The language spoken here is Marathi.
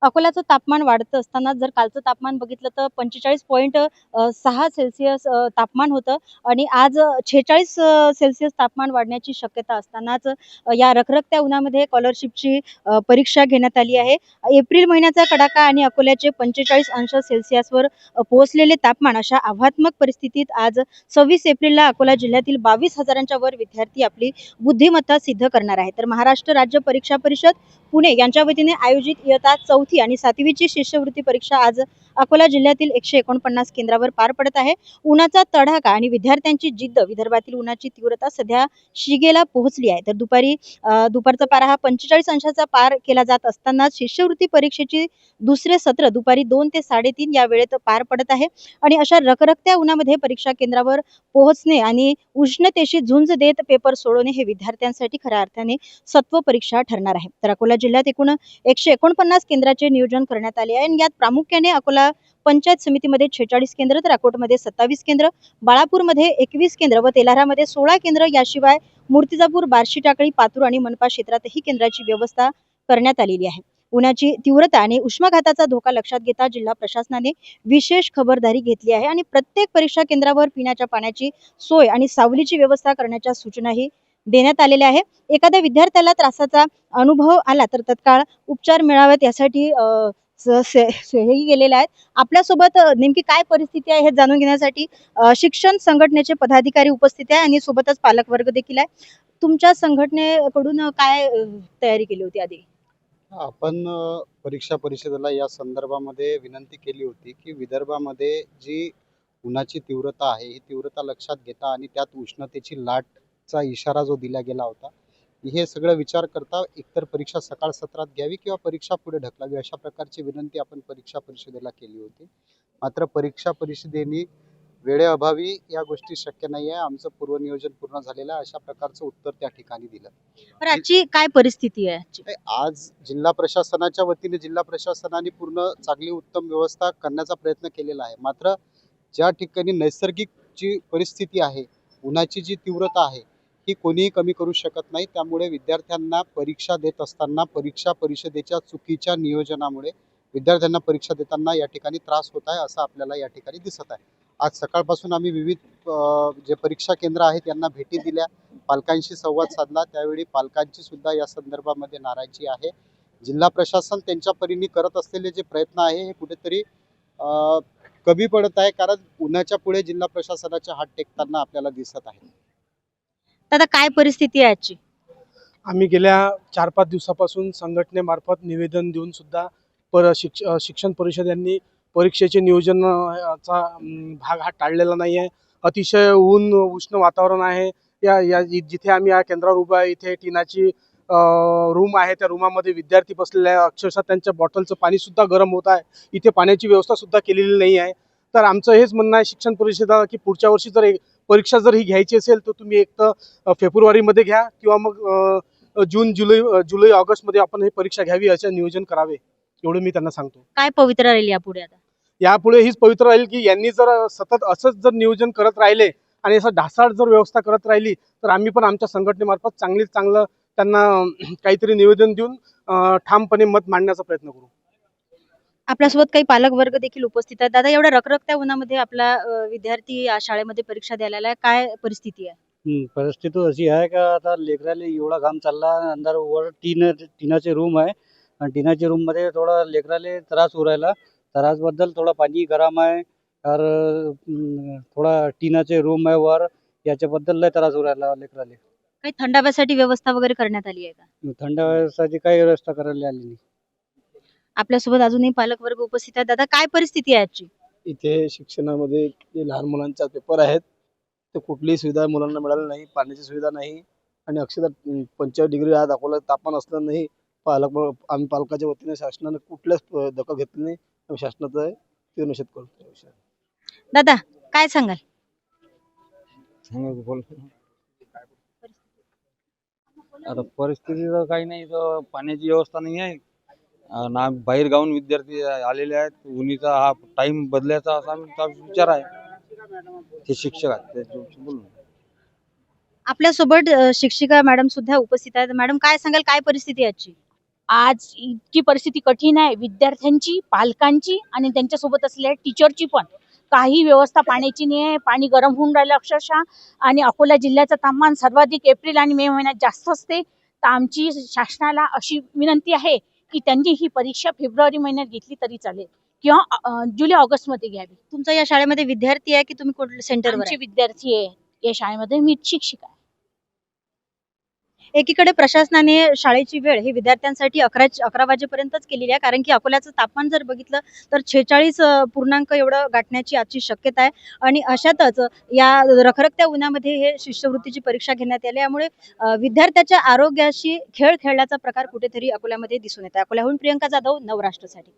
अकोल्याचं तापमान वाढत असताना जर कालचं तापमान बघितलं तर 45.6 सेल्सिअस तापमान होतं आणि आज 46 सेल्सिअस तापमान वाढण्याची शक्यता असतानाच या रखरखत्या उन्हामध्ये स्कॉलरशिपची परीक्षा घेण्यात आली आहे. एप्रिल महिन्याचा कडाका आणि अकोल्याचे 45 अंश सेल्सिअसवर पोहोचलेले तापमान अशा आव्हानात्मक परिस्थितीत आज 26 एप्रिलला अकोला जिल्ह्यातील 22,000च्या वर विद्यार्थी आपली बुद्धिमत्ता सिद्ध करणार आहेत. तर महाराष्ट्र राज्य परीक्षा परिषद पुणे यांच्या वतीने आयोजित इयत्ता 4थी आणि 7वीची शिष्यवृत्ती परीक्षा आज अकोला जिल्ह्यातील 149 केंद्रावर पार पडत आहे. उन्हाचा तडाखा आणि विद्यार्थ्यांची जिद्द, विदर्भातील उन्हाची तीव्रता सध्या शिगेला पोहोचली आहे. तर दुपारचा पारा हा 45 अंशाचा पार केला जात असताना शिष्यवृत्ती परीक्षेची दुसरे सत्र दुपारी 2 ते 3:30 या वेळेत पार पडत आहे आणि अशा रखरखत्या उन्हामध्ये परीक्षा केंद्रावर पोहोचणे आणि उष्णतेशी झुंज देत पेपर सोडवणे हे विद्यार्थ्यांसाठी खऱ्या अर्थाने सत्व परीक्षा ठरणार आहे. तर अकोला जिल्ह्यात एकूण 149 केंद्राचे नियोजन करण्यात आले आहे आणि यात प्रामुख्याने अकोला पंचायत समितीमध्ये 46 केंद्र, तर अकोटमध्ये 27 केंद्र, बाळापूरमध्ये 21 केंद्र व तेल्हारामध्ये 16 केंद्र, याशिवाय मूर्तिजापूर, बार्शी टाकळी, पातूर आणि मनपा क्षेत्रातही केंद्राची व्यवस्था करण्यात आलेली आहे. उन्हाची तीव्रता आणि उष्माघाताचा धोका लक्षात घेता जिल्हा प्रशासनाने विशेष खबरदारी घेतली आहे आणि प्रत्येक परीक्षा केंद्रावर पिण्याच्या पाण्याची सोय आणि सावलीची व्यवस्था करण्याच्या सूचनाही देण्यात आलेल्या आहे. एखाद्या विद्यार्थ्याला त्रासाचा अनुभव आला तर तत्काळ उपचार मिळावेत यासाठी हेही गेलेले आहेत. आपल्यासोबत नेमकी काय परिस्थिती आहे हे जाणून घेण्यासाठी शिक्षण संघटनेचे पदाधिकारी उपस्थित आहे आणि सोबतच पालक वर्ग देखील आहे. तुमच्या संघटनेकडून काय तयारी केली होती आधी? आपण परीक्षा परिषदेला या संदर्भामध्ये विनंती केली होती की विदर्भामध्ये जी उन्हाची तीव्रता आहे ही तीव्रता लक्षात घेता आणि त्यात उष्णतेची लाटचा इशारा जो दिला गेला होता, हे सगळं विचार करता एकतर परीक्षा सकाळ सत्रात घ्यावी किंवा परीक्षा पुढे ढकलावी अशा प्रकारची विनंती आपण परीक्षा परिषदेला केली होती. मात्र परीक्षा परिषदेने वेळेअभावी या गोष्टी शक्य नाही आहे. आमचं पूर्वनियोजन पूर्ण झालेलं आहे अशा प्रकारचं उत्तर त्या ठिकाणी दिलं. तर आजची काय परिस्थिती आहे? आज जिल्हा प्रशासनाच्या वतीने जिल्हा प्रशासनाने पूर्ण चांगली उत्तम व्यवस्था करण्याचा प्रयत्न केलेला आहे. मात्र ज्या ठिकाणी नैसर्गिक जी परिस्थिती आहे, उन्हाची जी तीव्रता आहे, ही कोणीही कमी करू शकत नाही. त्यामुळे विद्यार्थ्यांना परीक्षा देत असताना परीक्षा परिषदेच्या चुकीच्या नियोजनामुळे विद्यार्थ्यांना परीक्षा देताना या ठिकाणी त्रास होत आहे असं आपल्याला या ठिकाणी दिसत आहे. आज सकाळपासून आम्ही विविध जे परीक्षा केंद्र आहेत त्यांना भेटी दिल्या, पालकांशी संवाद साधला. त्यावेळी पालकांची सुद्धा या संदर्भामध्ये नाराजी आहे. जिल्हा प्रशासन त्यांच्या परीने करत असलेले जे प्रयत्न आहे हे कुठेतरी कमी पडत आहे, कारण उन्हाच्या पुढे जिल्हा प्रशासनाचे हात टेकताना आपल्याला दिसत आहे. दादा काय परिस्थिती आहे आजची? आम्ही गेल्या 4-5 दिवसापासून संघटनेमार्फत निवेदन देऊन सुद्धा शिक्षण परिषद यांनी परीक्षेचे नियोजनाचा भाग हा टाळलेला नाही आहे. अतिशय उष्ण वातावरण आहे. जिथे आम्ही या केंद्रावर उभा आहे इथे टिनाची रूम आहे. त्या रूमामध्ये विद्यार्थी बसलेले आहे. अक्षरशः त्यांच्या बॉटलचं पाणी सुद्धा गरम होत आहे. इथे पाण्याची व्यवस्था सुद्धा केलेली नाही आहे. तर आमचं हेच म्हणणं आहे शिक्षण परिषदेला की पुढच्या वर्षी जर परीक्षा जर ही घ्यायची असेल तर तुम्ही एक तर फेब्रुवारीमध्ये घ्या किंवा मग जून जुलै ऑगस्टमध्ये आपण ही परीक्षा घ्यावी असं नियोजन करावे, एवढं मी त्यांना सांगतो. काय पवित्र राहील यापुढे? आता यापुढे हीच पवित्र राहील की यांनी जर सतत असंच जर नियोजन करत राहिले आणि असं ढासाळ जर व्यवस्था करत राहिली तर आम्ही पण आमच्या संघटनेमार्फत चांगलं त्यांना काहीतरी निवेदन देऊन ठामपणे मत मांडण्याचा प्रयत्न करू. आपल्यासोबत काही पालक वर्ग देखील उपस्थित आहेत. दादा, एवढ्या रखरखत्या उन्हामध्ये आपला विद्यार्थी या शाळेमध्ये परीक्षा द्यायला आलाय, काय परिस्थिती आहे? परिस्थिती अशी आहे का आता लेकराले एवढा घाम चालला, अंदर वर टिनाचे रूम आहे आणि टिनाच्या रूम मध्ये थोडा लेकराले त्रास होऊ राहिला. त्रासबद्दल थोडा पाणी गरम आहे, तर थोडा टिनाचे रूम आहे वर, याच्याबद्दल लय त्रास होऊ राहिला लेकराले. काही थंडाव्यासाठी व्यवस्था वगैरे करण्यात आली आहे का? थंड व्हायसाठी काही व्यवस्था करायला आली नाही. आपल्यासोबत अजूनही पालक वर्ग उपस्थित आहेत. दादा, काय परिस्थिती आहे आजची? इथे शिक्षणामध्ये जे लहान मुलांचा पेपर आहेत ते कुठलीही सुविधा मुलांना मिळाली नाही, पाण्याची सुविधा नाही आणि अक्षरशः 45 डिग्री आज अकोला तापमान असलं नाही. आम्ही पालकाच्या वतीने शासनाने कुठल्याच दखल घेतली नाही. आम्ही शासनाचा तीव्र निषेध करतो. दादा, काय सांगाल? आता परिस्थिती तर काही नाही, तर पाण्याची व्यवस्था नाही आहे ना. बाहेर गावून विद्यार्थी आलेले आहेत. उन्हीचा हा टाइम बदलायचा असा आमचा विचार आहे. ते शिक्षक आहेत ते बोलून. आपल्यासोबत शिक्षिका मॅडम सुद्धा उपस्थित आहेत. मॅडम, काय सांगाल, काय परिस्थिती आहे आजची? आज इतकी परिस्थिती कठीण आहे विद्यार्थ्यांची, पालकांची आणि त्यांच्यासोबत असलेल्या टीचरची पण. काही व्यवस्था पाण्याची नाही आहे. पाणी गरम होऊन राहिलं अक्षरशः. आणि अकोला जिल्ह्याचं तापमान सर्वाधिक एप्रिल आणि मे महिन्यात जास्त असते. तर आमची शासनाला अशी विनंती आहे की त्यांनी ही परीक्षा फेब्रुवारी महिन्यात घेतली तरी चालेल किंवा जुलै ऑगस्ट मध्ये घ्यावी. तुमच्या या शाळेमध्ये विद्यार्थी आहे की तुम्ही कुठल्या सेंटरवर आमचे आहे? विद्यार्थी आहे या शाळेमध्ये. मी शिक्षिका आहे. एकीकडे प्रशासनाने शाळेची वेळ ही विद्यार्थ्यांसाठी 11 वाजेपर्यंतच केलेली आहे, कारण की अकोल्याचं तापमान जर बघितलं तर 46 पूर्णांक एवढं गाठण्याची आजची शक्यता आहे. आणि अशातच या रखरखत्या उन्हामध्ये हे शिष्यवृत्तीची परीक्षा घेण्यात आली. यामुळे विद्यार्थ्याच्या आरोग्याशी खेळ खेळल्याचा प्रकार कुठेतरी अकोल्यामध्ये दिसून येत आहे. अकोल्याहून प्रियंका जाधव, नवराष्ट्रसाठी.